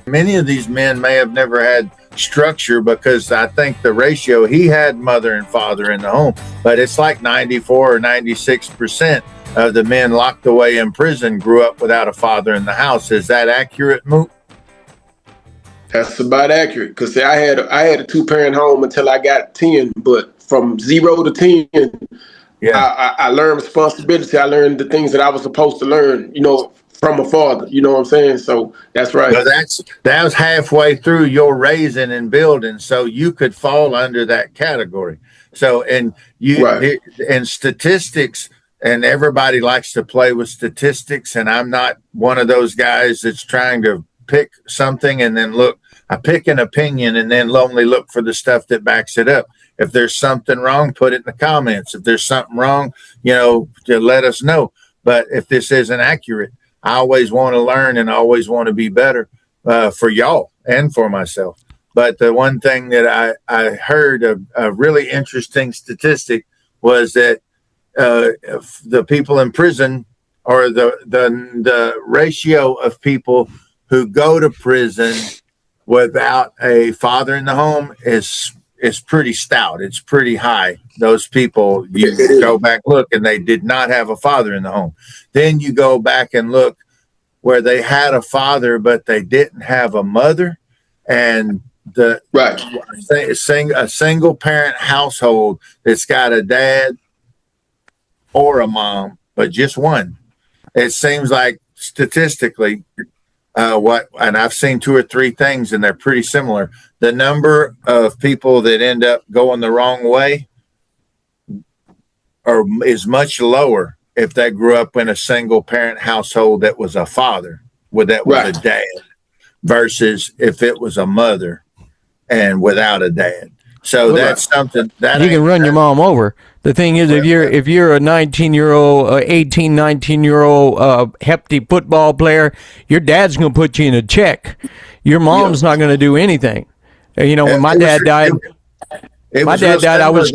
Many of these men may have never had structure because I think the ratio he had mother and father in the home, but it's like 94 or 96% of the men locked away in prison grew up without a father in the house. Is that accurate, Mook? That's about accurate. Because I had a 2-parent home until I got 10, but from 0 to 10, Yeah. I learned responsibility. I learned the things that I was supposed to learn, from a father. You know what I'm saying? So that's right. Well, that was halfway through your raising and building, so you could fall under that category. So, and Right. and statistics, and everybody likes to play with statistics, and I'm not one of those guys that's trying to pick something and then look. I pick an opinion and then only look for the stuff that backs it up. If there's something wrong, put it in the comments. If there's something wrong, to let us know. But if this isn't accurate, I always want to learn and always want to be better for y'all and for myself. But the one thing that I heard a really interesting statistic was that the people in prison, or the ratio of people who go to prison without a father in the home is pretty stout. It's pretty high. Those people, you go back, look, and they did not have a father in the home. Then you go back and look where they had a father, but they didn't have a mother. And a single parent household that's got a dad or a mom, but just one. It seems like statistically, and I've seen 2 or 3 things, and they're pretty similar. The number of people that end up going the wrong way is much lower if they grew up in a single parent household that was a father, was a dad, versus if it was a mother and without a dad. So that's something that you can run your mom over. The thing is, if you're a 19-year-old, 18, 19-year-old hefty football player, your dad's going to put you in a check. Your mom's not going to do anything. When my dad died, I was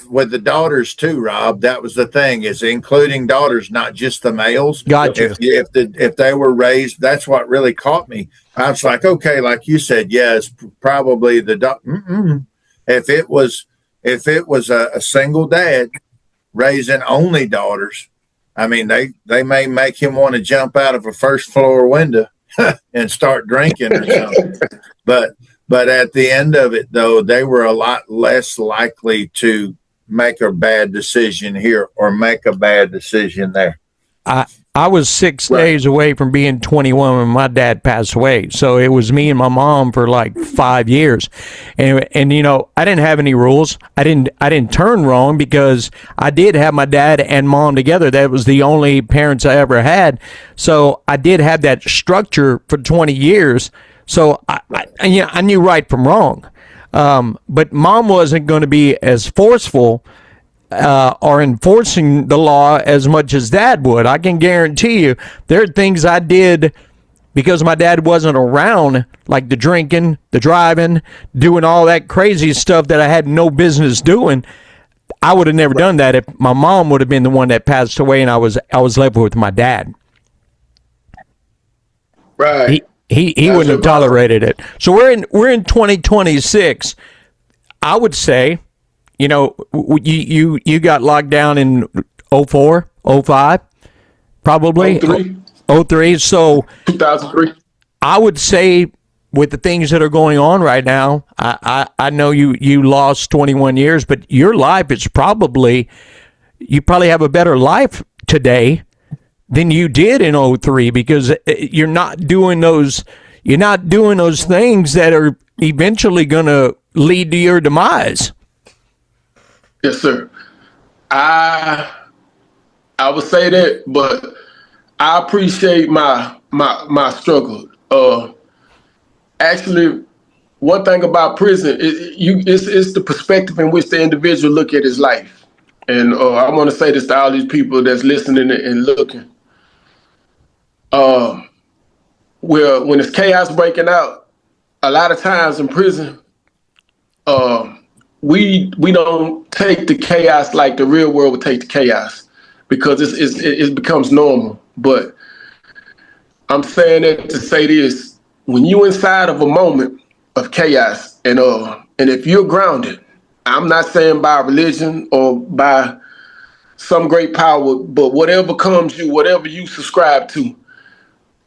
with the daughters too, Rob. That was the thing, is including daughters, not just the males. Gotcha. If they were raised, that's what really caught me. I was like, okay, like you said, yes, probably the if it was a single dad raising only daughters, I mean, they may make him want to jump out of a first floor window and start drinking or something. But at the end of it, though, they were a lot less likely to make a bad decision here or make a bad decision there. I was 6 days away from being 21 when my dad passed away. So it was me and my mom for like 5 years. And I didn't have any rules. I didn't turn wrong because I did have my dad and mom together. That was the only parents I ever had. So I did have that structure for 20 years. So I knew right from wrong. But mom wasn't going to be as forceful or enforcing the law as much as dad would. I can guarantee you there are things I did because my dad wasn't around, like the drinking, the driving, doing all that crazy stuff that I had no business doing. I would have never done that if my mom would have been the one that passed away and I was left with my dad. Right. He wouldn't have tolerated it. So we're in 2026. I would say, you got locked down in 04, 05, probably 03. So 2003. I would say, with the things that are going on right now, I know you lost 21 years, but your life is you probably have a better life today than you did in 03, because you're not doing those things that are eventually going to lead to your demise. Yes, sir. I would say that, but I appreciate my struggle. Actually, one thing about prison it's the perspective in which the individual look at his life. And I want to say this to all these people that's listening and looking. Well, when it's chaos breaking out, a lot of times in prison, we don't take the chaos like the real world would take the chaos, because it becomes normal. But I'm saying that to say this: when you inside of a moment of chaos, and if you're grounded, I'm not saying by religion or by some great power, but whatever comes you, whatever you subscribe to,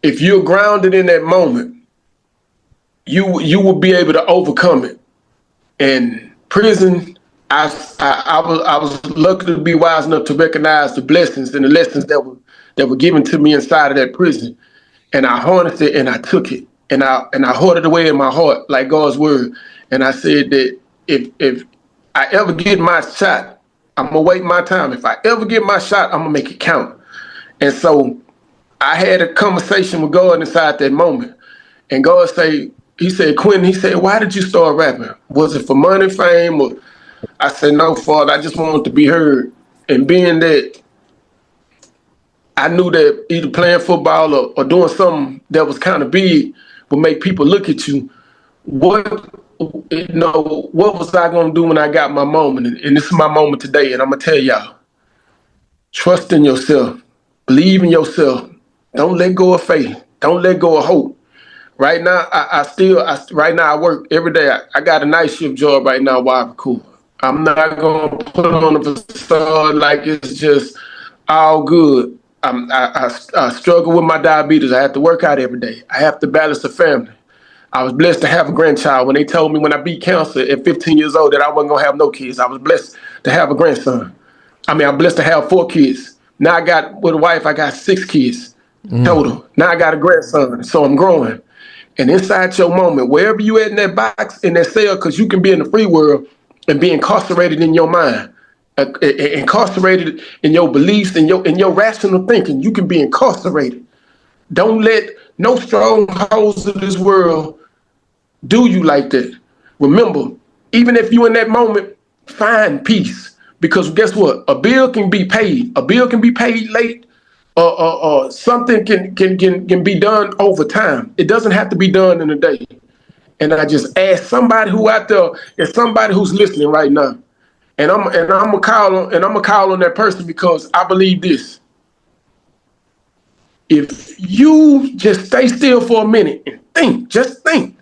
if you're grounded in that moment, you will be able to overcome it. And prison, I was lucky to be wise enough to recognize the blessings and the lessons that were given to me inside of that prison, and I harnessed it and I took it and I hoarded it away in my heart like God's word. And I said that if I ever get my shot, I'm gonna wait my time. If I ever get my shot, I'm gonna make it count. And so I had a conversation with God inside that moment, and God He said, Quentin, he said, why did you start rapping? Was it for money, fame, or? I said, no, Father, I just wanted to be heard. And being that I knew that either playing football or doing something that was kind of big would make people look at you, what what was I gonna do when I got my moment? And this is my moment today, and I'm gonna tell y'all, trust in yourself, believe in yourself, don't let go of faith, don't let go of hope. Right now, right now I work every day. I got a night shift job right now while I record. I'm not gonna put on a facade like it's just all good. I struggle with my diabetes. I have to work out every day. I have to balance the family. I was blessed to have a grandchild. When they told me when I beat cancer at 15 years old that I wasn't gonna have no kids, I was blessed to have a grandson. I'm blessed to have 4 kids. Now with a wife, I got 6 kids total. Now I got a grandson, so I'm growing. And inside your moment, wherever you at in that box, in that cell, because you can be in the free world and be incarcerated in your mind, incarcerated in your beliefs, in your rational thinking. You can be incarcerated. Don't let no strongholds of this world do you like that. Remember, even if you in that moment, find peace. Because guess what? A bill can be paid. A bill can be paid late. Something can be done over time. It doesn't have to be done in a day. And I just ask somebody who out there, is somebody who's listening right now, and I'm gonna call on that person, because I believe this. If you just stay still for a minute and think, just think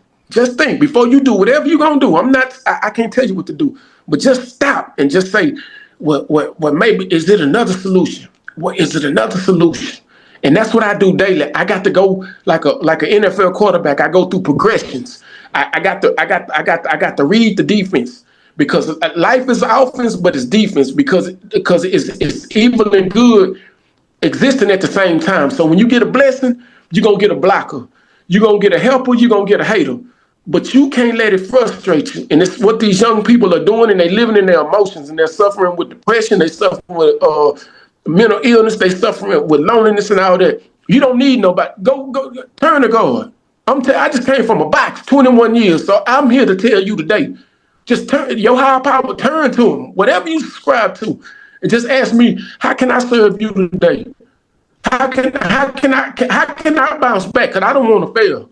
before you do whatever you're gonna do. I can't tell you what to do, but just stop and just say, what maybe is it another solution? What is it another solution? And that's what I do daily. I got to go like an NFL quarterback. I go through progressions. I got to read the defense, because life is offense, but it's defense, because it's evil and good existing at the same time. So when you get a blessing, you're gonna get a blocker. You're gonna get a helper, you're gonna get a hater. But you can't let it frustrate you. And it's what these young people are doing, and they living in their emotions, and they're suffering with depression, they suffering with mental illness, they suffering with loneliness and all that. You don't need nobody. Go turn to God. I just came from a box 21 years, so I'm here to tell you today. Just turn your higher power, turn to him, whatever you subscribe to, and just ask me, how can I serve you today? How can I bounce back? Because I don't want to fail.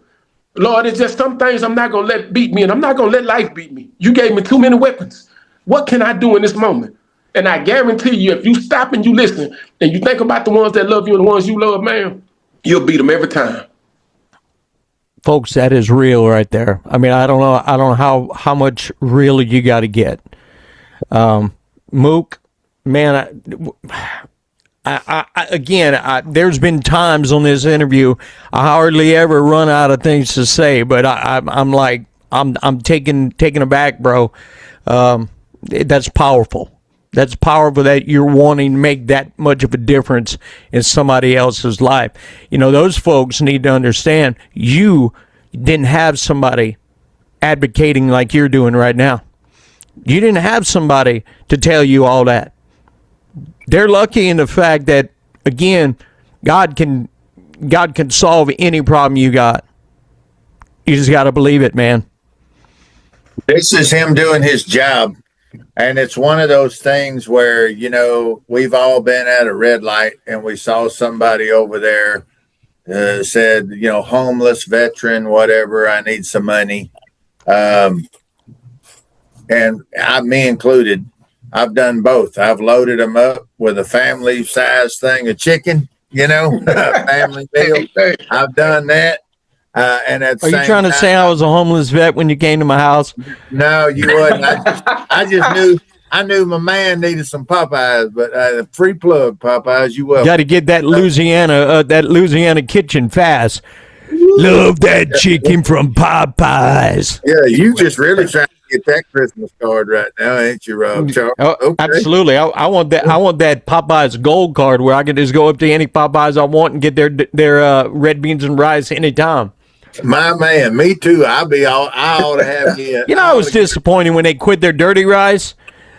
Lord, it's just some things I'm not gonna let beat me, and I'm not gonna let life beat me. You gave me too many weapons. What can I do in this moment? And I guarantee you, if you stop and you listen and you think about the ones that love you and the ones you love, man, you'll beat them every time. Folks, that is real right there. I mean, I don't know how much real you got to get. Mook, man, there's been times on this interview I hardly ever run out of things to say, but I'm taken aback, bro. That's powerful. That's powerful that you're wanting to make that much of a difference in somebody else's life. You know, those folks need to understand you didn't have somebody advocating like you're doing right now. You didn't have somebody to tell you all that. They're lucky in the fact that, again, God can solve any problem you got. You just got to believe it, man. This is him doing his job. And it's one of those things where, you know, we've all been at a red light and we saw somebody over there said, you know, homeless veteran, whatever, I need some money. And me included, I've done both. I've loaded them up with a family size thing of chicken, you know, family meal. I've done that. And at the Are you same trying to time, say I was a homeless vet when you came to my house? no, you wouldn't. I knew my man needed some Popeyes, but free plug Popeyes. You Got welcome. to get that Louisiana kitchen fast. Love that chicken from Popeyes. Yeah, you just really trying to get that Christmas card right now, ain't you, Rob Charles? Oh, Okay. absolutely. I want that. I want that Popeyes gold card where I can just go up to any Popeyes I want and get their red beans and rice anytime. My man, me too. I ought to have you. You know, I was disappointed when they quit their dirty rice.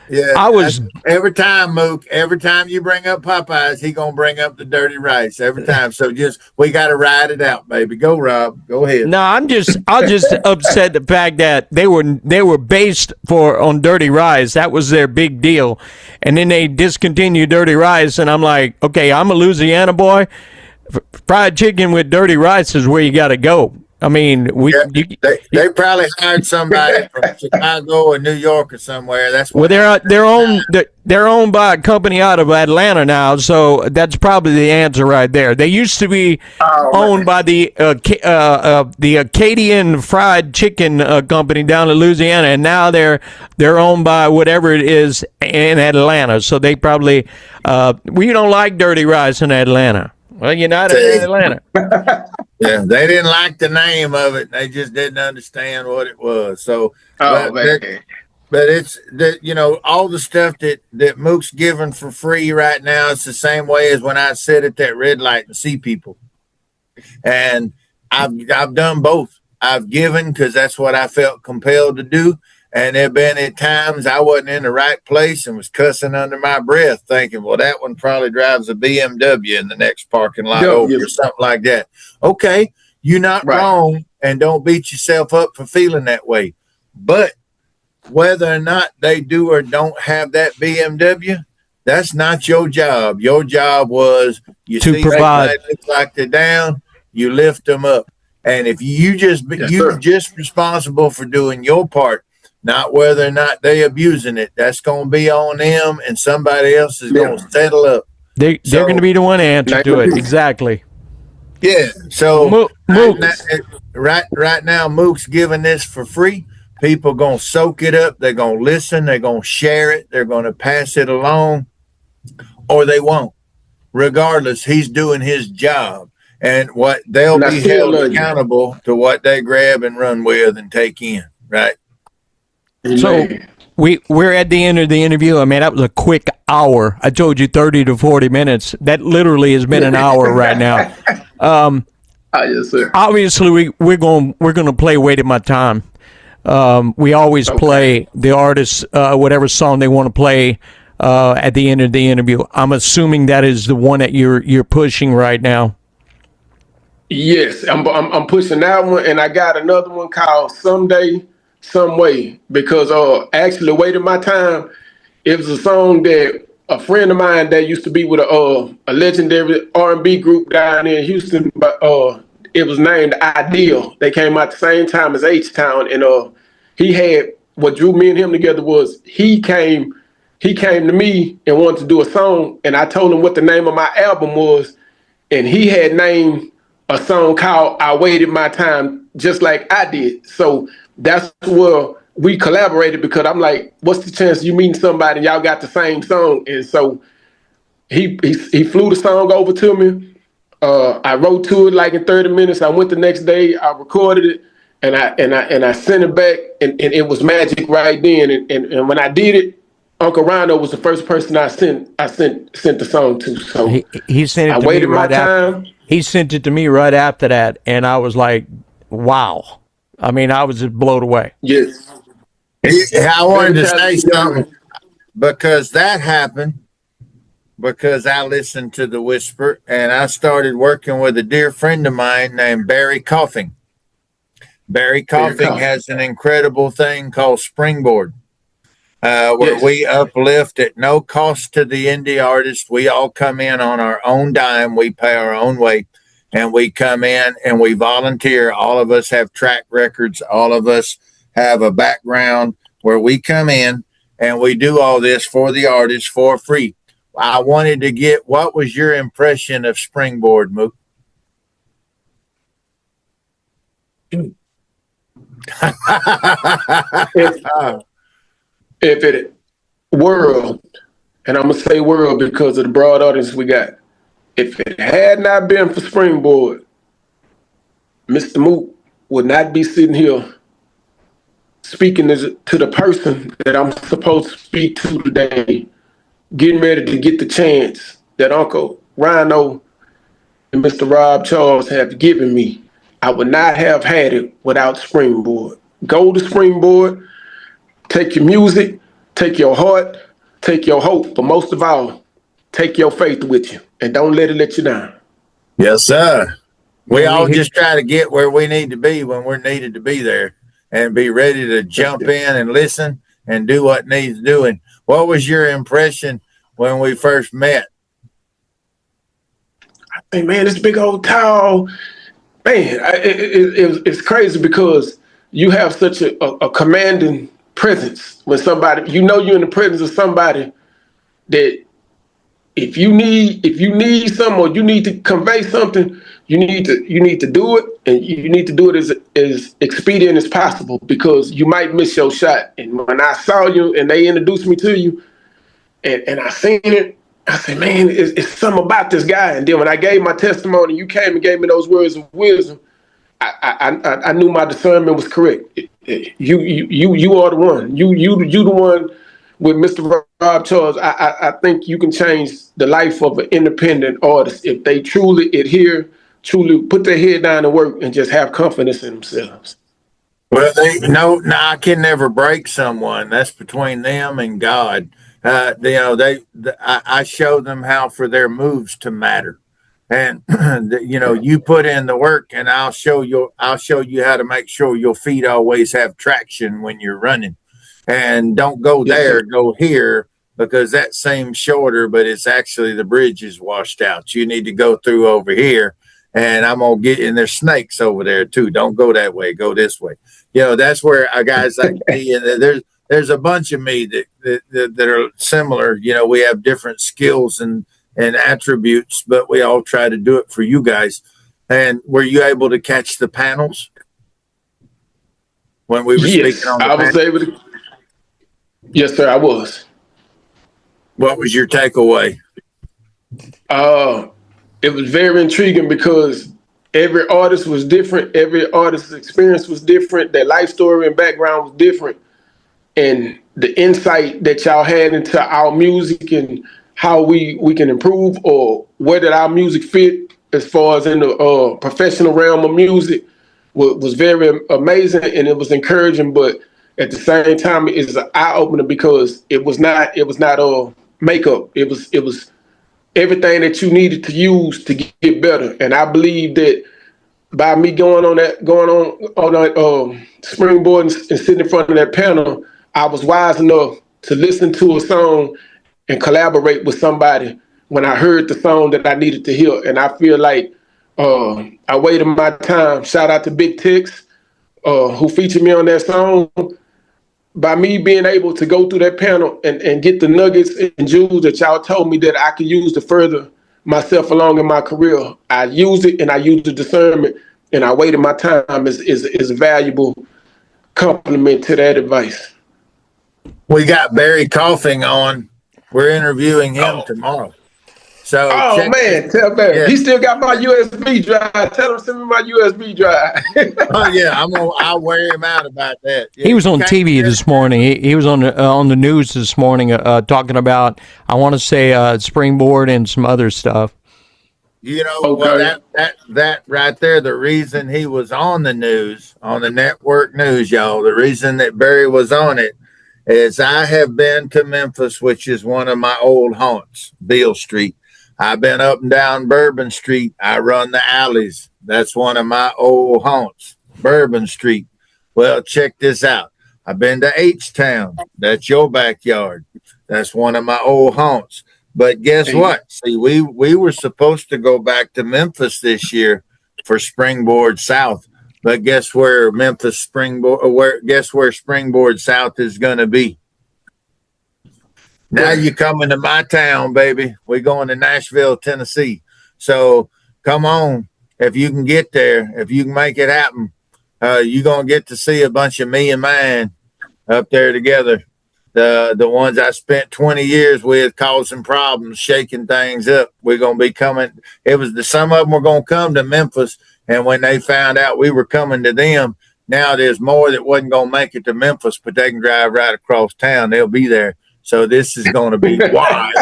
Yeah, I was every time, Mook. Every time you bring up Popeyes, he gonna bring up the dirty rice every time. So we got to ride it out, baby. Go, Rob. Go ahead. no. I just upset the fact that they were based on dirty rice. That was their big deal, and then they discontinued dirty rice. And I'm like, okay, I'm a Louisiana boy. Fried chicken with dirty rice is where you got to go. I mean, They probably hired somebody from Chicago or New York or somewhere. That's well, what. they're owned by a company out of Atlanta now, so that's probably the answer right there. They used to be owned by the Acadian Fried Chicken Company down in Louisiana, and now they're owned by whatever it is in Atlanta. So they probably we don't like dirty rice in Atlanta. Well, you're not in Atlanta. Yeah, they didn't like the name of it. They just didn't understand what it was. So, Oh man. but it's that all the stuff that Mook's giving for free right now. It's the same way as when I sit at that red light and see people. And I've done both. I've given because that's what I felt compelled to do. And there have been at times I wasn't in the right place and was cussing under my breath, thinking, well, that one probably drives a BMW in the next parking lot over or something like that. Okay, you're not wrong, and don't beat yourself up for feeling that way. But whether or not they do or don't have that BMW, that's not your job. Your job was you To see provide. somebody looks like they're down, you lift them up. And if you're just responsible for doing your part, not whether or not they abusing it. That's going to be on them, and somebody else is going to settle up. They're going to be the one to answer to it. Exactly. Yeah. So Mook. right now, Mook's giving this for free. People going to soak it up. They're going to listen. They're going to share it. They're going to pass it along, or they won't. Regardless, he's doing his job, and what they'll be held accountable to what they grab and run with and take in. Right. So we're at the end of the interview. I mean, that was a quick hour. I told you 30 to 40 minutes. That literally has been an hour right now. Yes, sir. Obviously, we're going to play "Waited My Time." We always play the artist whatever song they want to play at the end of the interview. I'm assuming that is the one that you're pushing right now. Yes, I'm pushing that one, and I got another one called "Someday, Some Way," because actually "Waited My Time" it was a song that a friend of mine that used to be with a legendary R&B group down in Houston, but it was named Ideal. They came out the same time as H-Town, and he had what drew me and him together was he came to me and wanted to do a song, and I told him what the name of my album was, and he had named a song called "I Waited My Time" just like I did. So that's where we collaborated, because I'm like, what's the chance you meeting somebody and y'all got the same song? And so he flew the song over to me. I wrote to it like in 30 minutes. I went the next day, I recorded it, and I sent it back, and it was magic right then. And when I did it, Uncle Rhino was the first person I sent the song to. So he sent it I to waited me right my after. time. He sent it to me right after that, and I was like, wow. I mean, I was just blown away. Yes. I wanted to say something because that happened because I listened to the whisper, and I started working with a dear friend of mine named Barry Coughing. Barry Coughing has an incredible thing called Springboard, where we uplift at no cost to the indie artist. We all come in on our own dime. We pay our own way, and we come in and we volunteer. All of us have track records. All of us have a background where we come in and we do all this for the artist for free. I wanted to get, what was your impression of Springboard, Mook? If if it world, and I'm gonna say world because of the broad audience we got. If it had not been for Springboard, Mr. Mook would not be sitting here speaking to the person that I'm supposed to speak to today, getting ready to get the chance that Uncle Rhino and Mr. Rob Charles have given me. I would not have had it without Springboard. Go to Springboard, take your music, take your heart, take your hope, but most of all, take your faith with you and don't let it let you down. Yes, sir. We all just try to get where we need to be when we're needed to be there and be ready to jump in and listen and do what needs doing. What was your impression when we first met? I think, man, this big old tall, man, it's crazy because you have such a commanding presence when somebody, you're in the presence of somebody that if you need something or you need to convey something, you need to do it, and you need to do it as expedient as possible because you might miss your shot. And when I saw you and they introduced me to you, and I seen it, I said, man, it's something about this guy. And then when I gave my testimony, you came and gave me those words of wisdom. I knew my discernment was correct. You are the one. You the one with Mr. Rob Charles. I think you can change the life of an independent artist if they truly adhere, truly put their head down and work, and just have confidence in themselves. Well, no, I can never break someone. That's between them and God. I show them how for their moves to matter. And you put in the work, and I'll show you how to make sure your feet always have traction when you're running. And don't go there, go here, because that seems shorter, but it's actually the bridge is washed out. You need to go through over here, and I'm gonna get in. There's snakes over there too. Don't go that way. Go this way. That's where guys like me, and there's a bunch of me that are similar. We have different skills and attributes, but we all try to do it for you guys. And were you able to catch the panels when we were speaking on the I was able to. Yes, sir, I was. What was your takeaway? It was very intriguing because every artist was different. Every artist's experience was different. Their life story and background was different. And the insight that y'all had into our music and how we can improve, or where did our music fit as far as in the professional realm of music, was very amazing, and it was encouraging. But at the same time, it's an eye opener because it was not makeup. It was everything that you needed to use to get better. And I believe that by me going on that Springboard and sitting in front of that panel, I was wise enough to listen to a song and collaborate with somebody when I heard the song that I needed to hear. And I feel like I waited my time. Shout out to Big Tix, who featured me on that song. By me being able to go through that panel and get the nuggets and jewels that y'all told me that I could use to further myself along in my career, I used it, and I used the discernment, and I waited my time is a valuable compliment to that advice. We got Barry Coughing on. We're interviewing him tomorrow. So, man, tell Barry. Yeah. He still got my USB drive. Tell him to send me my USB drive. Oh yeah, I'll wear him out about that. Yeah. He was on TV this morning. He was on the news this morning talking about, I want to say, Springboard and some other stuff. Well, that right there, the reason he was on the news, on the network news, y'all, the reason that Barry was on it is I have been to Memphis, which is one of my old haunts, Beale Street. I've been up and down Bourbon Street. I run the alleys. That's one of my old haunts, Bourbon Street. Well, check this out. I've been to H-Town. That's your backyard. That's one of my old haunts. But guess what? See, we were supposed to go back to Memphis this year for Springboard South. But guess where guess where Springboard South is going to be? Now you're coming to my town, baby. We're going to Nashville, Tennessee. So come on. If you can get there, if you can make it happen, you're going to get to see a bunch of me and mine up there together. The ones I spent 20 years with, causing problems, shaking things up. We're going to be coming. Some of them were going to come to Memphis. And when they found out we were coming to them, now there's more that wasn't going to make it to Memphis, but they can drive right across town. They'll be there. So this is going to be wild.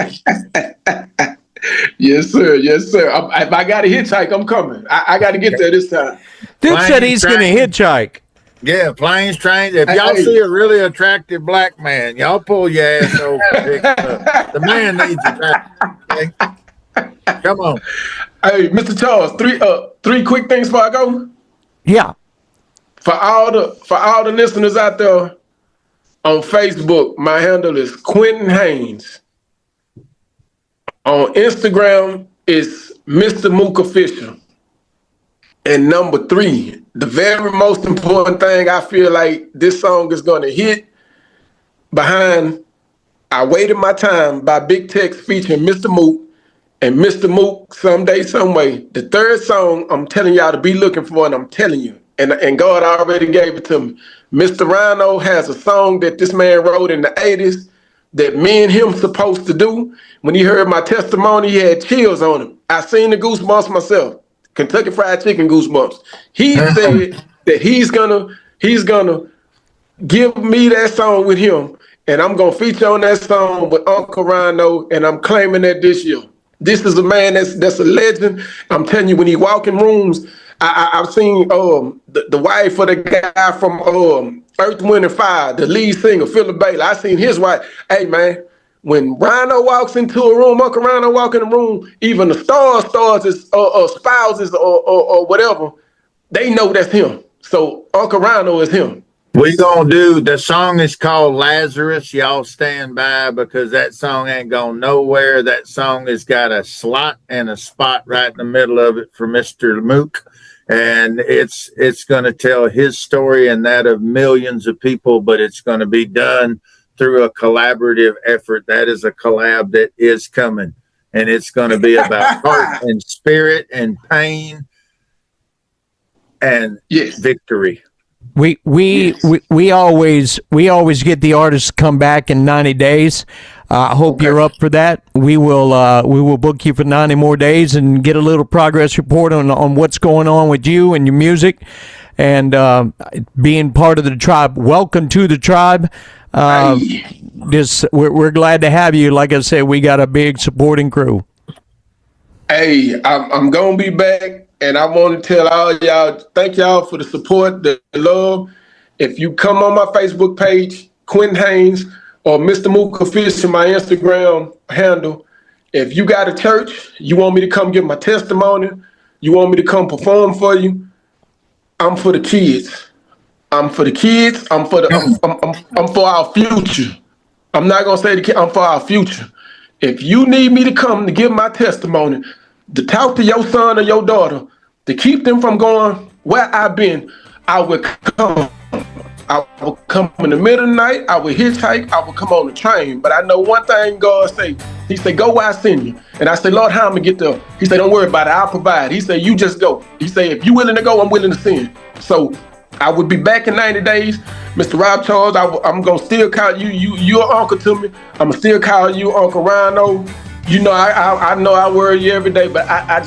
Yes, sir. Yes, sir. If I got to hitchhike, I'm coming. I got to get there this time. Dude said he's going to hitchhike. Yeah, planes, trains. If y'all see a really attractive black man, y'all pull your ass over. The man needs a okay? Come on. Hey, Mr. Charles, three quick things before I go. Yeah. For all the listeners out there on Facebook, my handle is Quentin Haynes. On Instagram, it's Mr. Mook Official. And number 3, the very most important thing I feel like this song is going to hit behind I Waited My Time by Big Tex featuring Mr. Mook and Mr. Mook Someday, Someway. The third song I'm telling y'all to be looking for, and I'm telling you, and God already gave it to me. Mr. Rhino has a song that this man wrote in the 80s that me and him supposed to do. When he heard my testimony, he had chills on him. I seen the goosebumps myself. Kentucky Fried Chicken goosebumps. He said that he's gonna give me that song with him, and I'm gonna feature on that song with Uncle Rhino, and I'm claiming that this year. This is a man that's a legend. I'm telling you, when he walk in rooms, I've seen the wife of the guy from Earth, Wind and Fire, the lead singer, Philip Bailey. I seen his wife. Hey man, when Rhino walks into a room, Uncle Rhino walk in the room, even the stars, spouses or whatever, they know that's him. So Uncle Rhino is him. We gonna do, the song is called Lazarus. Y'all stand by, because that song ain't going nowhere. That song has got a slot and a spot right in the middle of it for Mr. Mook. And it's going to tell his story and that of millions of people, but it's going to be done through a collaborative effort. That is a collab that is coming, and it's going to be about heart and spirit and pain and victory. We always get the artists to come back in 90 days. I hope you're up for that. We will book you for 90 more days and get a little progress report on what's going on with you and your music, and being part of the tribe. Welcome to the tribe. We're glad to have you. Like I said, we got a big supporting crew. Hey, I'm gonna be back, and I want to tell all y'all, thank y'all for the support, the love. If you come on my Facebook page, Quentin Haynes, or Mr. Mook Official, my Instagram handle, if you got a church, you want me to come give my testimony, you want me to come perform for you, I'm for the kids. I'm for the kids. I'm for our future. I'm not gonna say the kid. I'm for our future. If you need me to come to give my testimony, to talk to your son or your daughter, to keep them from going where I've been, I will come. I will come in the middle of the night. I will hitchhike. I will come on the train. But I know one thing God say. He said, go where I send you. And I said, Lord, how am I get there? He said, don't worry about it. I'll provide. He said, you just go. He said, if you willing to go, I'm willing to send. So I would be back in 90 days. Mr. Rob Charles, I'm going to still call you. You're uncle to me. I'm going to still call you Uncle Rhino. You know, I know I worry you every day, but I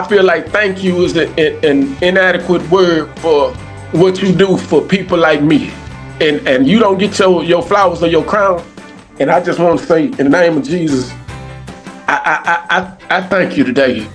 feel like thank you is an inadequate word for what you do for people like me. And you don't get your flowers or your crown. And I just want to say, in the name of Jesus, I thank you today.